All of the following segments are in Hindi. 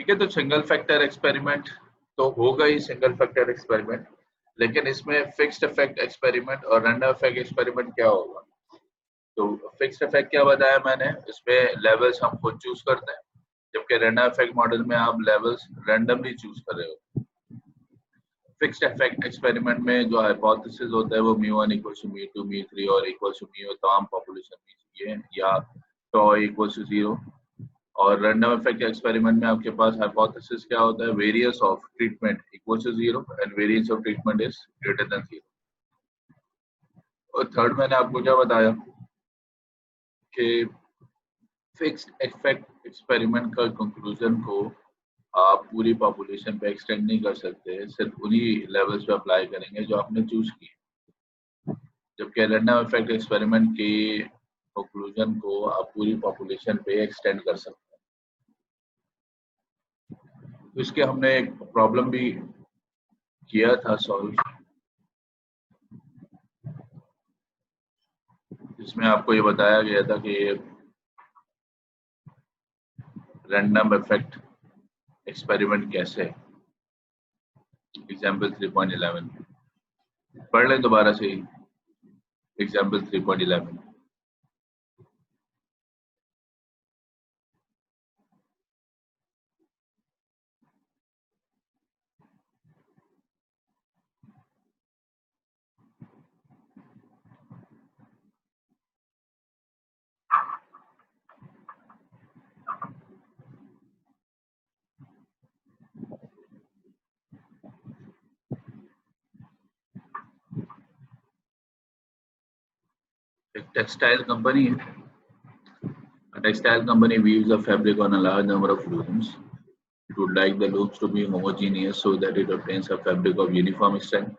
ठीक है, तो सिंगल फैक्टर एक्सपेरिमेंट तो होगा ही सिंगल फैक्टर एक्सपेरिमेंट, लेकिन इसमें फिक्स्ड इफेक्ट एक्सपेरिमेंट और रैंडम इफेक्ट एक्सपेरिमेंट क्या होगा? तो फिक्स्ड इफेक्ट क्या बताया मैंने, इसमें लेवल्स हम खुद चूज करते हैं, जबकि रैंडम इफेक्ट मॉडल में आप लेवल्स रैंडमली चूज कर रहे हो। फिक्स्ड इफेक्ट एक्सपेरिमेंट में जो हाइपोथेसिस होता है वो μ1 इक्वल्स टू μ2 μ3 और इक्वल्स टू μ तमाम पॉपुलेशन में ये या टॉ इक्वल्स टू 0। और रैंडम इफेक्ट एक्सपेरिमेंट में आपके पास हाइपोथेसिस क्या होता है, variance of treatment equals to 0 and variance of treatment is greater than 0। और थर्ड मैंने आपको क्या बताया कि फिक्स्ड इफेक्ट एक्सपेरिमेंट का कंक्लूजन को आप पूरी पॉपुलेशन पे एक्सटेंड नहीं कर सकते, सिर्फ उन्हीं लेवल्स पे अप्लाई करेंगे जो आपने चूज किए, जबकि रैंडम इफेक्ट एक्सपेरिमेंट के कंक्लूजन को आप पूरी पॉपुलेशन पे एक्सटेंड कर सकते हैं। तो इसके हमने एक प्रॉब्लम भी किया था सॉल्व, जिसमें आपको ये बताया गया था कि रैंडम इफेक्ट एक्सपेरिमेंट कैसे है। एग्जाम्पल 3.11 पढ़ लें दोबारा से ही। एग्जाम्पल 3.11 एक टेक्सटाइल कंपनी है। A textile company weaves a fabric on a large number of looms. It would like the loops to be homogeneous so that it obtains a fabric of uniform strength.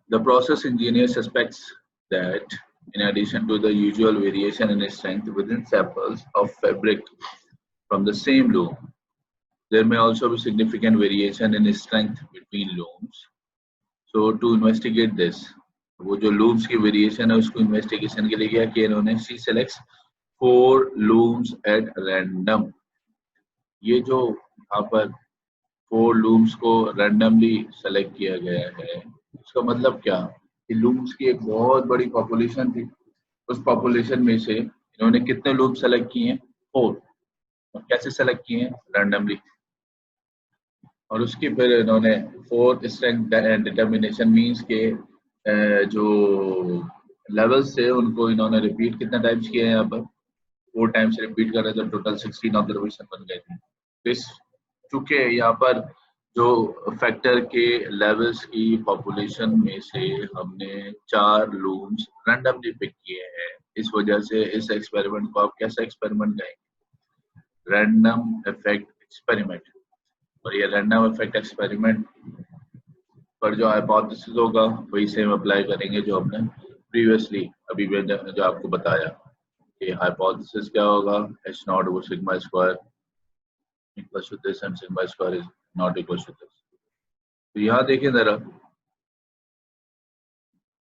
The process engineer suspects that in addition to the usual variation in strength within samples of fabric from the same loom, there may also be significant variation in strength between looms. So to investigate this, वो जो looms की variation है उसको investigation के लिए क्या किया इन्होंने, she selects 4 looms at random। ये जो यहाँ पर 4 looms को randomly select किया गया है, इसका मतलब क्या कि looms की एक बहुत बड़ी population थी, उस population में से इन्होंने कितने looms select किए हैं, 4। और कैसे select किए हैं, randomly। और उसकी फिर इन्होंने 4th strength determination means के जो लेवल्स थे उनको इन्होंने रिपीट कितना टाइम्स किया है, यहाँ पर 4 टाइम्स रिपीट कर रहे थे, टोटल 16 ऑब्जर्वेशन बन गए थे। तो इस चूंकि यहाँ पर जो फैक्टर के लेवल्स की पॉपुलेशन में से हमने 4 लूम्स रैंडमली पिक किए हैं, इस वजह से इस एक्सपेरिमेंट को आप कैसा एक्सपेरिमेंट कहेंगे, रैंडम इफेक्ट एक्सपेरिमेंट। और ये रैंडम इफेक्ट एक्सपेरिमेंट पर जो हाइपोथेसिस होगा वही सेम अप्लाई करेंगे जो हमने प्रीवियसली अभी जो आपको बताया कि हाइपोथेसिस क्या होगा, h not over sigma square equals to this and sigma square is not equals to this. तो यहाँ देखिए जरा,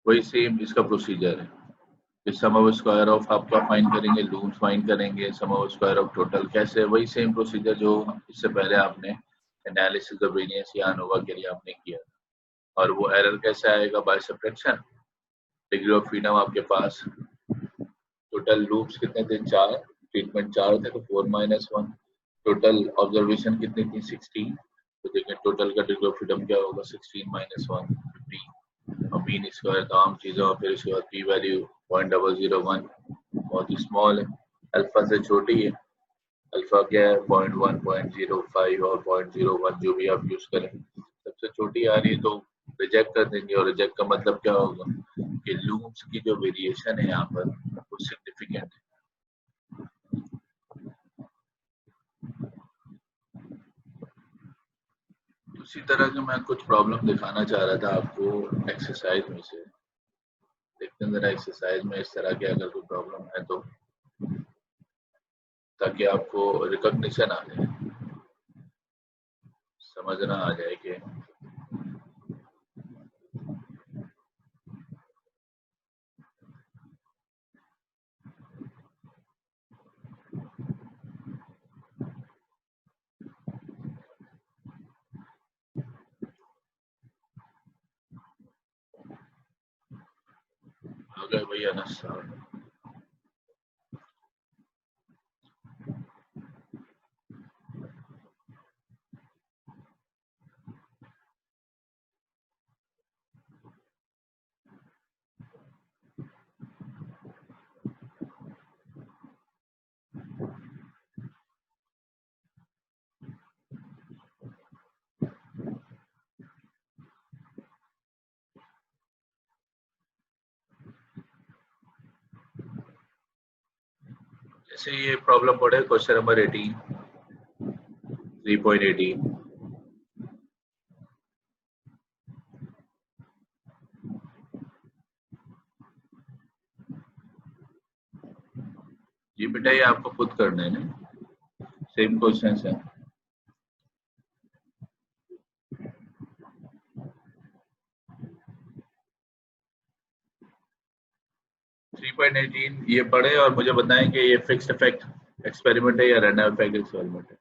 वही सेम इसका प्रोसीजर है। इस सम ऑफ स्क्वायर ऑफ आप क्या फाइंड करेंगे, लूम्स फाइंड करेंगे, sum of square of total कैसे, वही सेम प्रोसीजर जो इससे पहले आपने एनालिसिस ऑफ वेरिएंस या अनोवा के लिए आपने किया। और वो एरर कैसे आएगा, by subtraction. Degree of freedom आपके पास, टोटल लूप्स कितने थे, 4, ट्रीटमेंट 4 थे, तो 4 - 1। टोटल ऑब्जर्वेशन कितनी थी, 16। तो देखिए टोटल का डिग्री ऑफ फ्रीडम क्या होगा, 16 - 1 15। और मीन स्क्वायर तमाम चीजें, और फिर उसके बाद पी वैल्यू 0.001 बहुत ही स्मॉल है, अल्फा से छोटी है। अल्फा क्या है, 0.1 0.05 और 0.01 जो भी आप यूज करें, सबसे छोटी आ रही है तो रिजेक्ट कर देंगे। और रिजेक्ट का मतलब क्या होगा कि लूप्स की जो वेरिएशन है यहाँ पर वो सिग्निफिकेंट है। उसी तरह के मैं कुछ प्रॉब्लम दिखाना चाह रहा था आपको एक्सरसाइज में से। देखते हैं जरा एक्सरसाइज में इस तरह के अगर कोई प्रॉब्लम है तो, ताकि आपको रिकॉग्निशन आ जाए, समझना आ जाए कि आ गए भैया नस्सा। जैसे ये प्रॉब्लम पड़े क्वेश्चन नंबर 18 3.18 ये बेटा ये आपको खुद करना है ना, सेम क्वेश्चन है। थ्री पॉइंट 18 ये पढ़े और मुझे बताएं कि ये फिक्स्ड इफेक्ट एक्सपेरिमेंट है या रैंडम इफेक्ट एक्सपेरिमेंट है।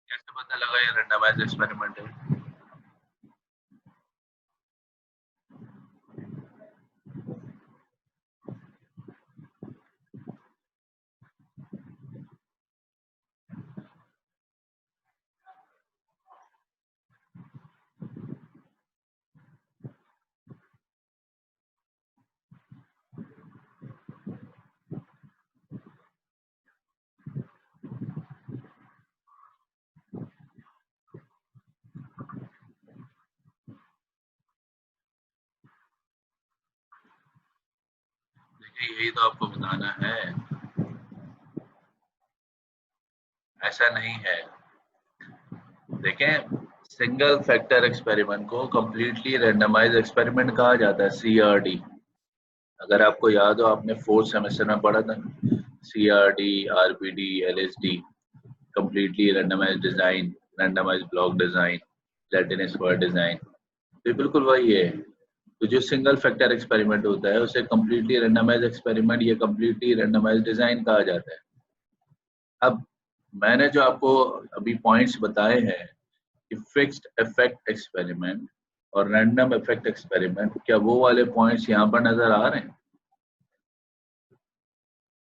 कैसे पता लगा ये रैंडमाइज्ड एक्सपेरिमेंट है? देखिए यही तो आपको बताना है, ऐसा नहीं है। देखें, सिंगल फैक्टर एक्सपेरिमेंट को कंप्लीटली रैंडमाइज्ड एक्सपेरिमेंट कहा जाता है, CRD। अगर आपको याद हो, आपने 4th सेमेस्टर में पढ़ा था CRD, RPD, LSD, completely randomised design, randomised block design, Latin square design. तो बिल्कुल वही है। तो जो सिंगल फैक्टर एक्सपेरिमेंट होता है उसे कंप्लीटली रैंडमाइज्ड एक्सपेरिमेंट या कंप्लीटली रैंडमाइज्ड डिजाइन कहा जाता है। अब मैंने जो आपको अभी पॉइंट्स बताए हैं कि फिक्स्ड इफेक्ट एक्सपेरिमेंट और रैंडम इफेक्ट एक्सपेरिमेंट, क्या वो वाले पॉइंट्स यहाँ पर नजर आ रहे हैं?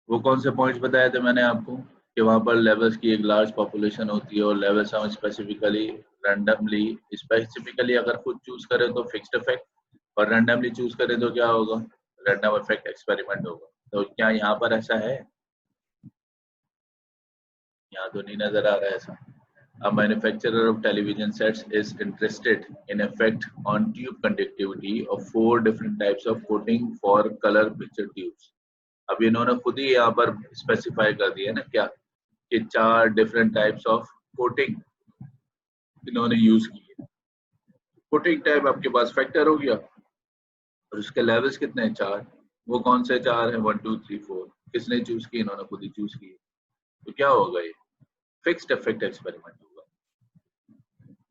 वो कौन से पॉइंट्स बताए थे मैंने आपको कि वहां पर लेवल्स की एक लार्ज पॉपुलेशन होती है और लेवल्स हम स्पेसिफिकली रैंडमली, स्पेसिफिकली अगर खुद चूज करें तो फिक्स्ड इफेक्ट, और रैंडमली चूज करें तो क्या होगा? रैंडम इफेक्ट एक्सपेरिमेंट होगा। तो क्या यहाँ पर ऐसा है? यहाँ तो नहीं नजर आ रहा है ऐसा। A manufacturer of television sets is interested in effect on tube conductivity of 4 different types of coating for color picture tubes. अब इन्होंने खुद ही यहाँ पर स्पेसिफाई कर दिया है ना क्या, कि 4 डिफरेंट टाइप्स ऑफ कोटिंग इन्होंने यूज की है। कोटिंग टाइप आपके पास फैक्टर हो गया और उसके लेवल्स कितने हैं? 4। वो कौन से 4 हैं? 1 2 3 4। किसने चूज की? इन्होंने खुद ही चूज की। तो क्या होगा? ये फिक्स्ड इफेक्ट एक्सपेरिमेंट होगा।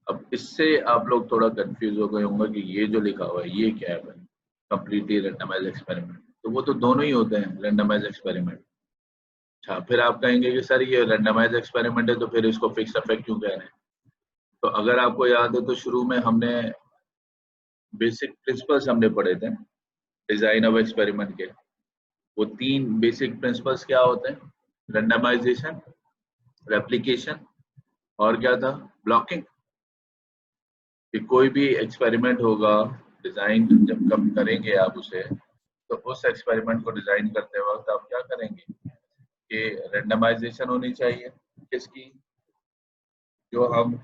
अब इससे आप लोग थोड़ा कंफ्यूज हो गए होंगे कि ये जो लिखा हुआ है ये क्या है भाई, कंप्लीटली रैंडमाइज्ड एक्सपेरिमेंट। तो वो तो दोनों ही होते हैं, रैंडमाइज्ड एक्सपेरिमेंट। अच्छा, फिर आप कहेंगे कि सर ये रैंडमाइज्ड एक्सपेरिमेंट है तो फिर इसको फिक्स्ड इफेक्ट क्यों कह रहे हैं? तो अगर आपको याद है तो शुरू में हमने बेसिक प्रिंसिपल्स हमने पढ़े थे डिजाइन ऑफ एक्सपेरिमेंट के। वो 3 बेसिक प्रिंसिपल्स क्या होते हैं? रैंडमाइजेशन, रेप्लिकेशन और क्या था? ब्लॉकिंग। कि कोई भी एक्सपेरिमेंट होगा, डिजाइन जब कब करेंगे आप उसे, तो उस एक्सपेरिमेंट को डिजाइन करते वक्त आप क्या करेंगे कि रैंडमाइजेशन होनी चाहिए। किसकी? जो हम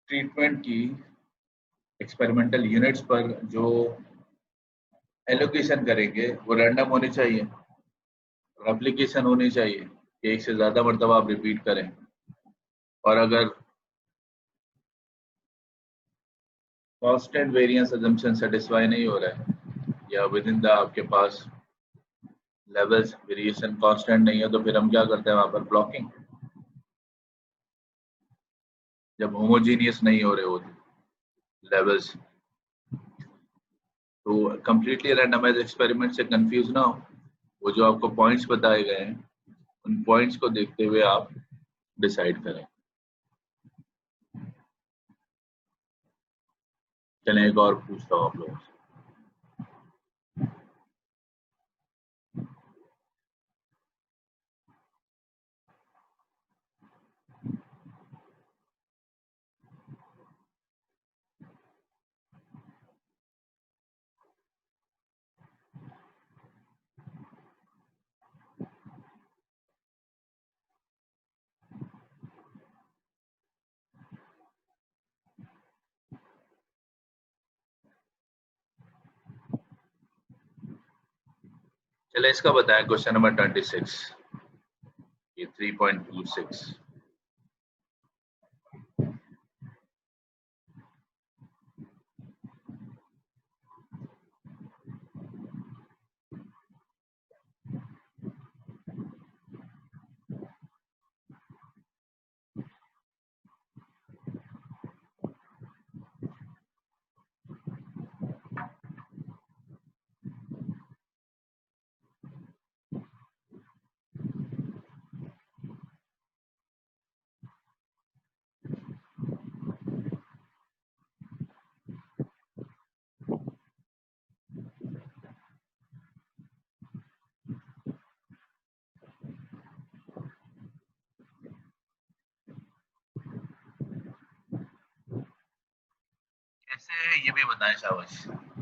ट्रीटमेंट की एक्सपेरिमेंटल यूनिट्स पर जो एलोकेशन करेंगे वो रैंडम होनी चाहिए, रेप्लिकेशन होनी चाहिए कि एक से ज्यादा मरतबा आप रिपीट करें, और अगर कांस्टेंट वेरिएंस अजम्पशन सेटिस्फाई नहीं हो रहा है या विद इन द आपके पास लेवल्स वेरिएशन कांस्टेंट नहीं है, तो फिर हम क्या करते हैं वहां पर ब्लॉकिंग। जब होमोजीनियस नहीं हो रहे होते लेवल्स, तो कंप्लीटली रैंडमाइज एक्सपेरिमेंट से कंफ्यूज ना हो। वो जो आपको पॉइंट्स बताए गए हैं, उन पॉइंट्स को देखते हुए आप डिसाइड करें। चलें एक और पूछता हूँ आप लोगों से। चले इसका बताएं, क्वेश्चन नंबर 26, ये 3.26। कैसे ये भी बताएं शाबाश।